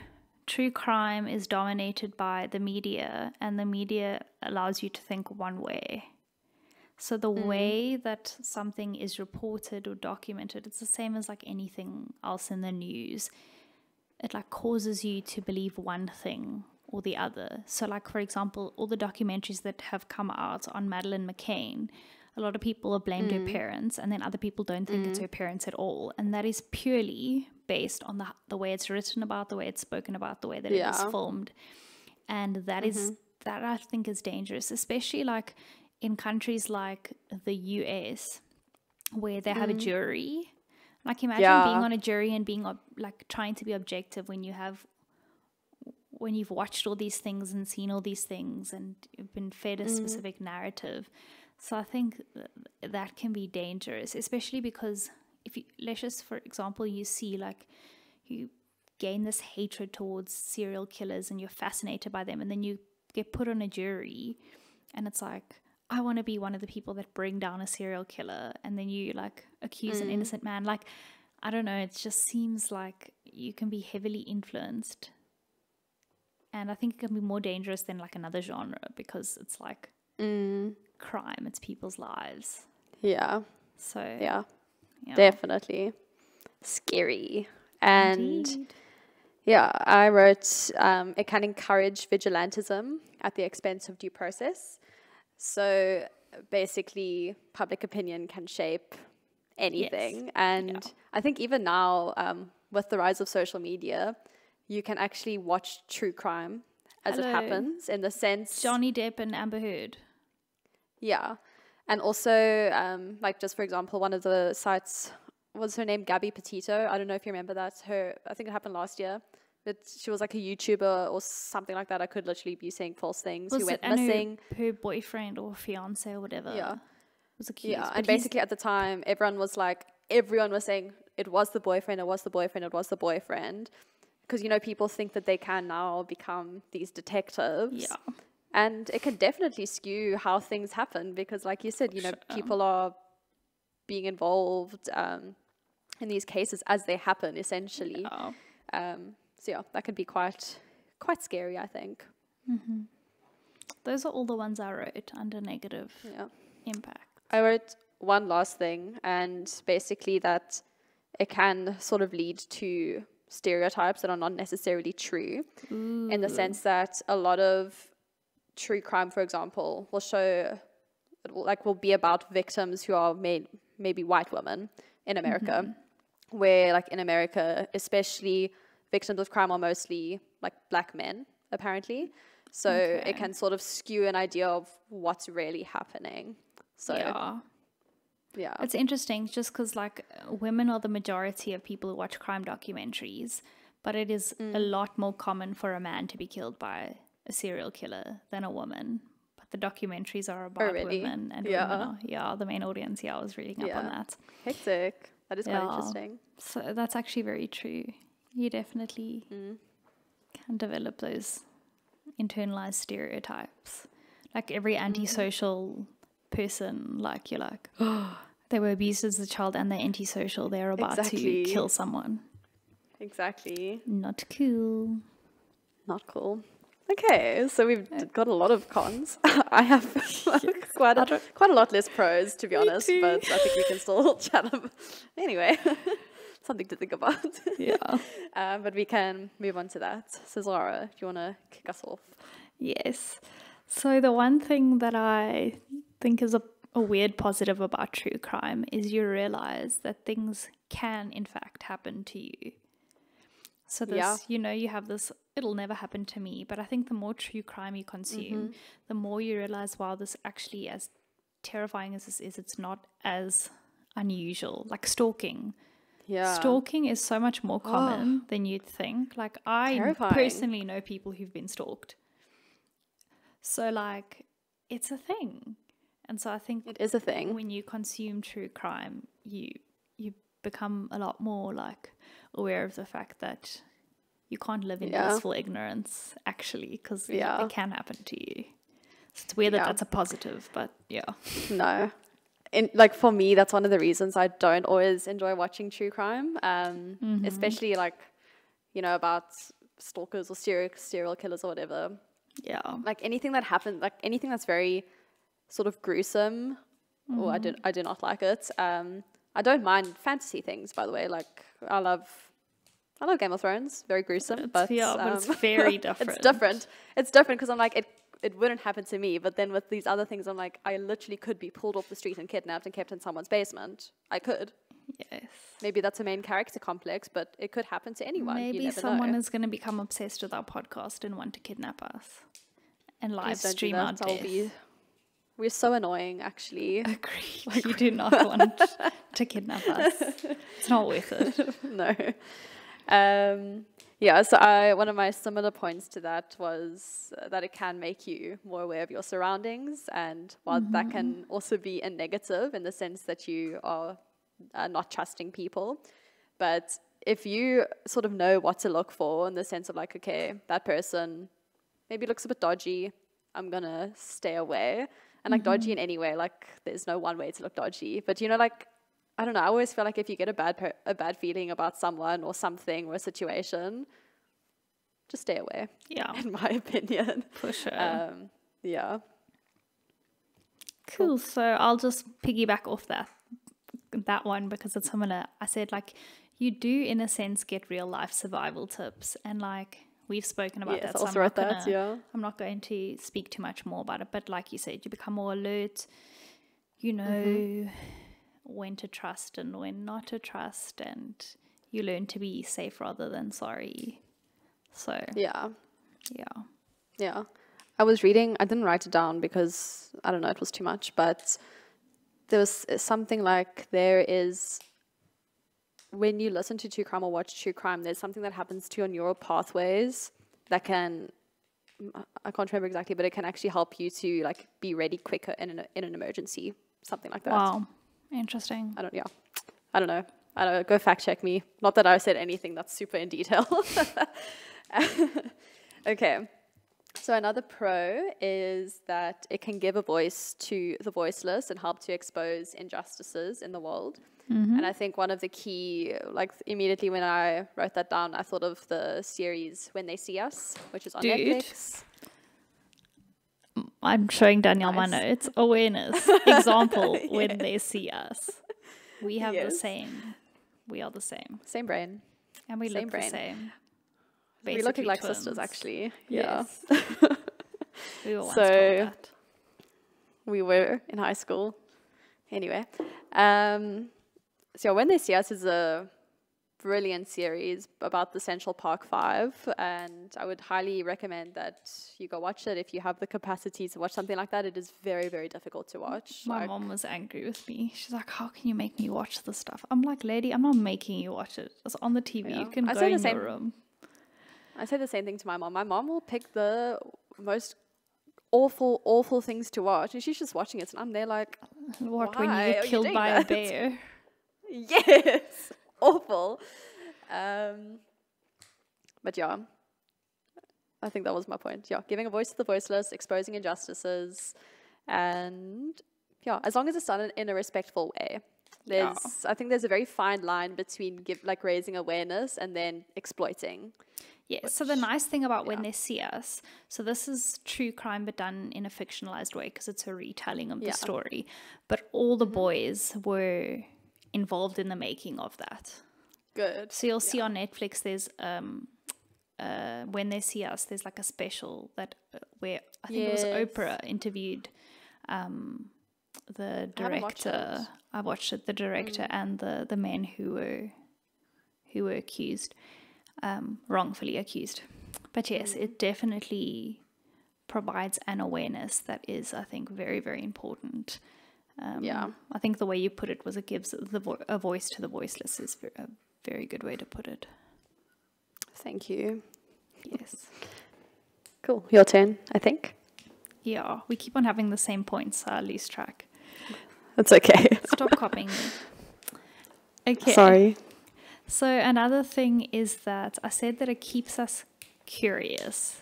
true crime is dominated by the media, and the media allows you to think one way. So the way that something is reported or documented, it's the same as like anything else in the news. It like causes you to believe one thing or the other. So like, for example, all the documentaries that have come out on Madeleine McCann, a lot of people have blamed her parents, and then other people don't think it's her parents at all. And that is purely based on the way it's written about, the way it's spoken about, the way that it is filmed. And that is, that I think is dangerous, especially like in countries like the US, where they have a jury. Like imagine being on a jury and being like trying to be objective when you've watched all these things and seen all these things and you've been fed a specific narrative. So I think that can be dangerous, especially because if you, let's just, for example, you see like you gain this hatred towards serial killers and you're fascinated by them, and then you get put on a jury and it's like, I want to be one of the people that bring down a serial killer, and then you like accuse an innocent man. Like, I don't know, it just seems like you can be heavily influenced. And I think it can be more dangerous than like another genre, because it's like crime, it's people's lives. Yeah. So Yeah. Definitely. Scary. And Indeed. yeah, I wrote it can encourage vigilantism at the expense of due process. So basically, public opinion can shape anything. And I think even now, with the rise of social media, you can actually watch true crime as it happens, in the sense... Johnny Depp and Amber Heard. Yeah. And also, like, just for example, one of the sites, was her name Gabby Petito? I don't know if you remember that. I think it happened last year. But she was like a YouTuber or something like that. I could literally be saying false things. Who went missing. Her boyfriend or fiance or whatever was accused. Yeah, and basically at the time, everyone was saying it was the boyfriend, it was the boyfriend, it was the boyfriend. Because, you know, people think that they can now become these detectives. Yeah. And it can definitely skew how things happen, because like you said, you know, people are being involved in these cases as they happen, essentially. Yeah. So yeah, that could be quite scary, I think. Those are all the ones I wrote under negative impact. I wrote one last thing, and basically that it can sort of lead to stereotypes that are not necessarily true, in the sense that a lot of true crime, for example, will be about victims who are maybe white women in America, where like in America, especially, victims of crime are mostly like black men, apparently. So it can sort of skew an idea of what's really happening. So yeah. It's interesting just because like women are the majority of people who watch crime documentaries, but it is a lot more common for a man to be killed by a serial killer than a woman. But the documentaries are about women, and women are the main audience. I was reading up on that. Hectic. That is quite interesting. So that's actually very true. You definitely can develop those internalized stereotypes. Like every antisocial person, like you're like, oh, they were abused as a child and they're antisocial. They're about to kill someone. Exactly. Not cool. Not cool. Okay, so we've got a lot of cons. I have quite a lot less pros, to be honest, but I think we can still chat them. Anyway, something to think about. Yeah. But we can move on to that. So Zara, do you want to kick us off? Yes. So the one thing that I think is a weird positive about true crime is you realize that things can in fact happen to you. So this, you have this, it'll never happen to me. But I think the more true crime you consume, the more you realize, wow, this actually, as terrifying as this is, it's not as unusual. Like stalking. Yeah. Stalking is so much more common than you'd think. Like I Terrifying. personally know people who've been stalked. So like it's a thing. And so I think it is a thing. When you consume true crime, you become a lot more like aware of the fact that you can't live in blissful ignorance actually, because it can happen to you. So it's weird that that's a positive, but No. Like for me, that's one of the reasons I don't always enjoy watching true crime, especially like, about stalkers or serial killers or whatever. Yeah. Like anything that happens, like anything that's very sort of gruesome, I do not like it. I don't mind fantasy things, by the way. Like I love Game of Thrones, very gruesome, but it's very different. It's different because I'm like, it wouldn't happen to me. But then with these other things, I'm like, I literally could be pulled off the street and kidnapped and kept in someone's basement. I could. Yes. Maybe that's a main character complex, but it could happen to anyone. Maybe someone is going to become obsessed with our podcast and want to kidnap us and live stream our death. We're so annoying, actually. Agreed. Like, you do not want to kidnap us. It's not worth it. No. So one of my similar points to that was that it can make you more aware of your surroundings, and while that can also be a negative in the sense that you are not trusting people, but if you sort of know what to look for in the sense of like, okay, that person maybe looks a bit dodgy, I'm gonna stay away. And like dodgy in any way, like there's no one way to look dodgy, but like, I don't know, I always feel like if you get a bad feeling about someone or something or a situation, just stay away. Yeah. In my opinion. For sure. Yeah. Cool. So I'll just piggyback off that one because it's similar. I said like you do in a sense get real life survival tips, and like we've spoken about that. So I'm not going to speak too much more about it, but like you said, you become more alert, when to trust and when not to trust, and you learn to be safe rather than sorry. So yeah. I was reading, I didn't write it down because I don't know, it was too much, but there was something like when you listen to true crime or watch true crime, there's something that happens to your neural pathways that can, I can't remember exactly, but it can actually help you to like be ready quicker in an emergency, something like that. Wow, interesting. I don't know. Go fact check me. Not that I said anything that's super in detail. Okay. So another pro is that it can give a voice to the voiceless and help to expose injustices in the world. And I think one of the key, like immediately when I wrote that down, I thought of the series When They See Us, which is on Netflix. I'm showing Danielle my notes. Awareness. Example, when they see us. We have the same. We are the same. Same brain. And we look the same. Basically, we look like twins. Sisters, actually. Yes. We were once called that. We were in high school. Anyway. So When They See Us is a brilliant series about the Central Park 5, and I would highly recommend that you go watch it if you have the capacity to watch something like that. It is very, very difficult to watch. My mom was angry with me. She's like, how can you make me watch this stuff? I'm like, lady, I'm not making you watch it. It's on the TV. Yeah. You can go in your room. I say the same thing to my mom. My mom will pick the most awful things to watch, and she's just watching it, and I'm there like, what, when you get killed by a bear? Yes, awful. But yeah, I think that was my point. Yeah, giving a voice to the voiceless, exposing injustices, and yeah, as long as it's done in a respectful way. I think there's a very fine line between raising awareness and then exploiting. Yeah, so the nice thing about When They See Us, so this is true crime but done in a fictionalized way because it's a retelling of the story. But all the boys were involved in the making of that. Good. So you'll see on Netflix, there's When They See Us, there's like a special that where I think it was Oprah interviewed the director. I watched it. The director and the men who were accused, wrongfully accused. But yes, it definitely provides an awareness that is, I think, very, very important. I think the way you put it was it gives a voice to the voiceless is a very good way to put it. Thank you. Yes. Cool. Your turn, I think. Yeah, we keep on having the same points, so I lose track. That's okay. Stop copying me. Okay. Sorry. So another thing is that I said that it keeps us curious.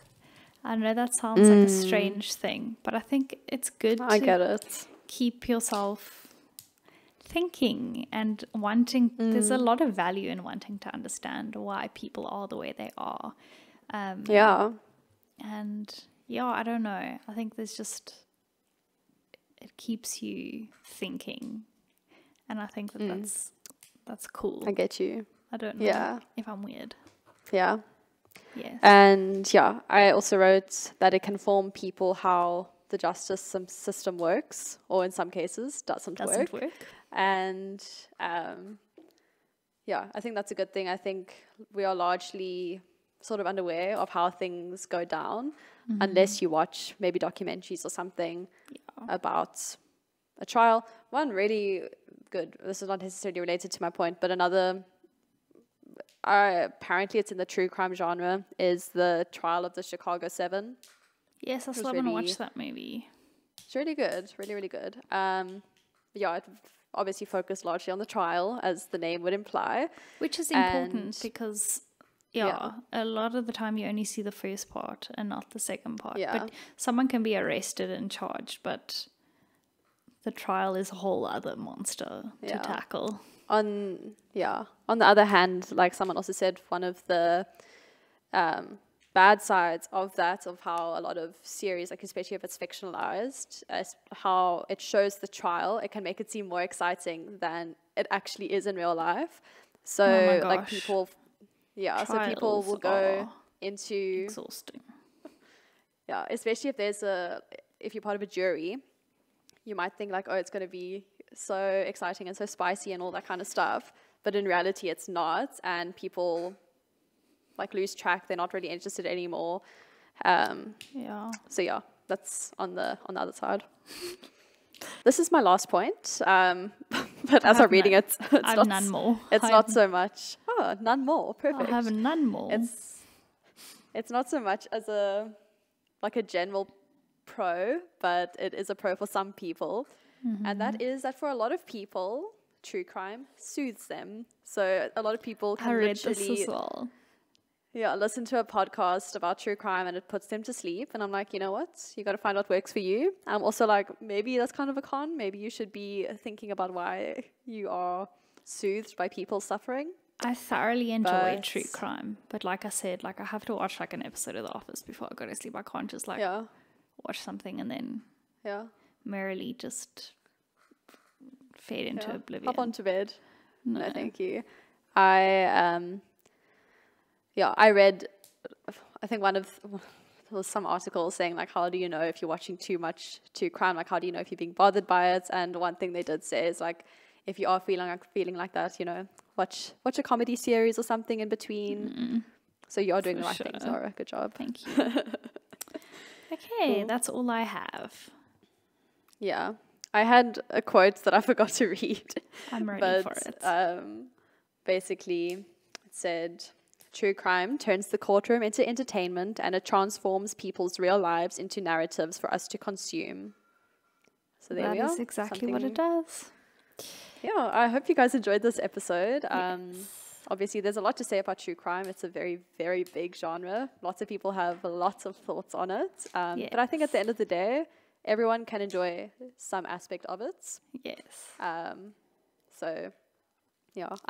I know that sounds like a strange thing, but I think it's good I get it. Keep yourself thinking and wanting. There's a lot of value in wanting to understand why people are the way they are. And I don't know. I think there's just, it keeps you thinking. And I think that that's cool. I get you. I don't know if I'm weird. Yeah. Yes. And I also wrote that it can inform people how the justice system works, or in some cases doesn't work. And I think that's a good thing. I think we are largely sort of unaware of how things go down unless you watch maybe documentaries or something about a trial. One really good, this is not necessarily related to my point, but another, apparently it's in the true crime genre, is the trial of the Chicago 7. Yes, I still haven't watched that movie. It's really good, really, really good. It obviously focused largely on the trial, as the name would imply. Which is important because, a lot of the time you only see the first part and not the second part. Yeah. But someone can be arrested and charged, but the trial is a whole other monster to tackle. On the other hand, like someone also said, one of the bad sides of that, of how a lot of series, like especially if it's fictionalized, how it shows the trial, it can make it seem more exciting than it actually is in real life. So like people, so people will go into exhausting. Yeah, especially if you're part of a jury, you might think like, oh, it's going to be so exciting and so spicy and all that kind of stuff. But in reality, it's not. And people like lose track. They're not really interested anymore. So that's on the other side. This is my last point. But as I'm reading it, it's not none more. It's not so much. Oh, none more. Perfect. I have none more. It's not so much as a general pro, but it is a pro for some people. And that is that for a lot of people, true crime soothes them. So a lot of people can literally listen to a podcast about true crime and it puts them to sleep. And I'm like, you know what? You got to find what works for you. I'm also like, maybe that's kind of a con. Maybe you should be thinking about why you are soothed by people suffering. I thoroughly enjoy true crime. But like I said, like I have to watch like an episode of The Office before I go to sleep. I can't just watch something and then merrily just fade into oblivion. Hop onto bed. No, thank you. I read, I think there was some article saying like, how do you know if you're watching too much true crime? Like, how do you know if you're being bothered by it? And one thing they did say is like, if you are feeling like that, you know, watch a comedy series or something in between. So you are doing the right thing, Zara. Good job. Thank you. Okay, that's all I have. Yeah. I had a quote that I forgot to read. I'm ready for it. Basically, it said, true crime turns the courtroom into entertainment and it transforms people's real lives into narratives for us to consume. So there we are. That is exactly what it does. Yeah, I hope you guys enjoyed this episode. Obviously, there's a lot to say about true crime. It's a very, very big genre. Lots of people have lots of thoughts on it. But I think at the end of the day, everyone can enjoy some aspect of it. Yes. I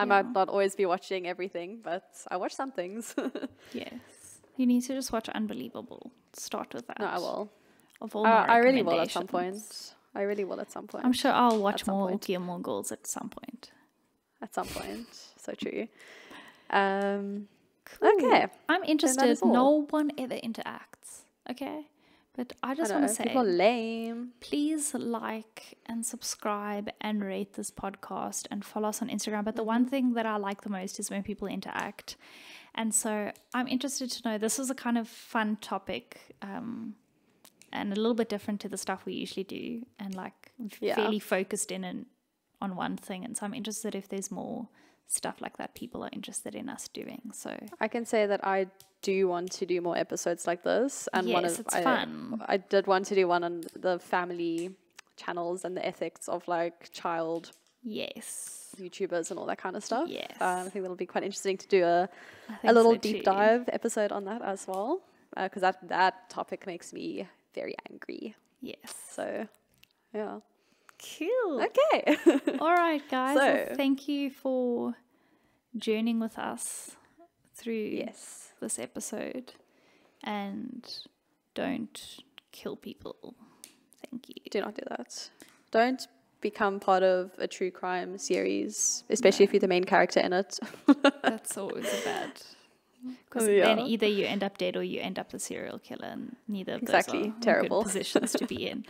might not always be watching everything, but I watch some things. Yes. You need to just watch Unbelievable. Start with that. No, I will. Of all my I really will at some point. I'm sure I'll watch more Gilmore Girls at some point. At some point. So true. Okay. I'm interested. No one ever interacts. Okay. But I just want to say, people are lame. Please like and subscribe and rate this podcast and follow us on Instagram. But the one thing that I like the most is when people interact. And so I'm interested to know, this is a kind of fun topic and a little bit different to the stuff we usually do, and like fairly focused in on one thing. And so I'm interested if there's more stuff like that people are interested in us doing. So I can say that I do want to do more episodes like this, and it's fun. I did want to do one on the family channels and the ethics of like child YouTubers and all that kind of stuff. I think that'll be quite interesting to do a little deep dive episode on that as well, because that topic makes me very angry. So yeah. Cool. Okay. All right, guys. Well, thank you for journeying with us through this episode. And don't kill people. Thank you. Do not do that. Don't become part of a true crime series, especially if you're the main character in it. That's always a bad. Because then either you end up dead or you end up the serial killer, and neither of those are terrible good positions to be in.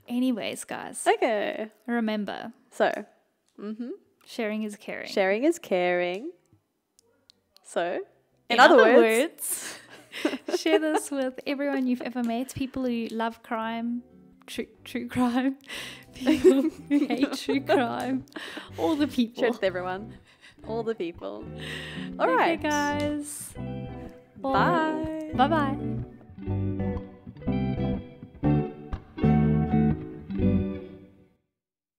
Anyways, guys. Okay. Remember. So. Sharing is caring. Sharing is caring. So. In other words. Share this with everyone you've ever met. People who love crime. True crime. People who hate true crime. All the people. Share it with everyone. All the people. All right. Okay, guys. Bye. Bye-bye.